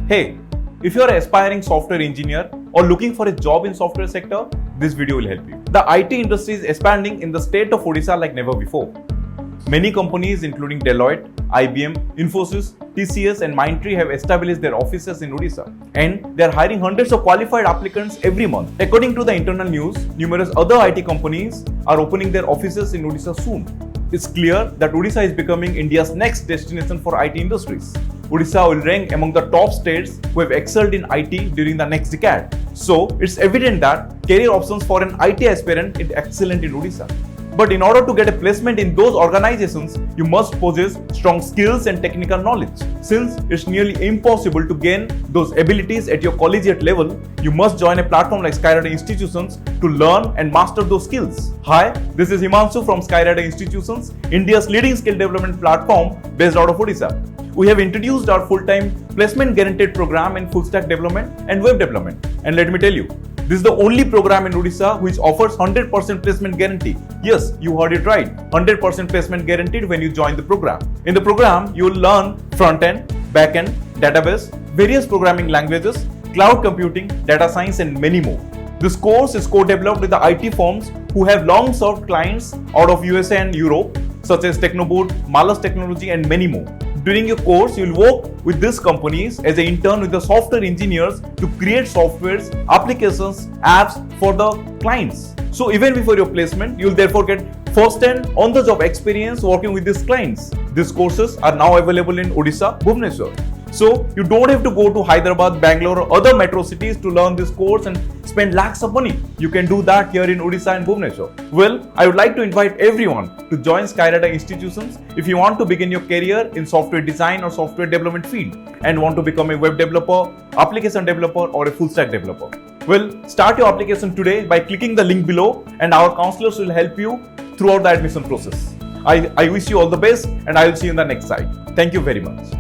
Hey, if you are an aspiring software engineer or looking for a job in software sector, this video will help you. The IT industry is expanding in the state of Odisha like never before. Many companies including Deloitte, IBM, Infosys, TCS and Mindtree have established their offices in Odisha, and they are hiring hundreds of qualified applicants every month. According to the internal news, numerous other IT companies are opening their offices in Odisha soon. It's clear that Odisha is becoming India's next destination for IT industries. Odisha will rank among the top states who have excelled in IT during the next decade. So, it's evident that career options for an IT aspirant is excellent in Odisha. But in order to get a placement in those organizations, you must possess strong skills and technical knowledge. Since it's nearly impossible to gain those abilities at your collegiate level, you must join a platform like Skyy Rider Institutions to learn and master those skills. Hi, this is Himanshu from Skyy Rider Institutions, India's leading skill development platform based out of Odisha. We have introduced our full-time placement guaranteed program in Fullstack development and web development. And let me tell you, this is the only program in Odisha which offers 100% placement guarantee. Yes, you heard it right. 100% placement guaranteed when you join the program. In the program, you will learn front-end, back-end, database, various programming languages, cloud computing, data science and many more. This course is co-developed with the IT firms who have long served clients out of USA and Europe, such as Technoboard, Malus Technology and many more. During your course, you will work with these companies as an intern with the software engineers to create softwares, applications, apps for the clients. So even before your placement, you will therefore get first-hand on-the-job experience working with these clients. These courses are now available in Odisha, Bhubaneswar. So you don't have to go to Hyderabad, Bangalore or other metro cities to learn this course and spend lakhs of money. You can do that here in Odisha and Bhubaneswar. Well, I would like to invite everyone to join Skyy Rider Institutions if you want to begin your career in software design or software development field and want to become a web developer, application developer or a full stack developer. Well, start your application today by clicking the link below and our counselors will help you throughout the admission process. I wish you all the best and I will see you in the next slide. Thank you very much.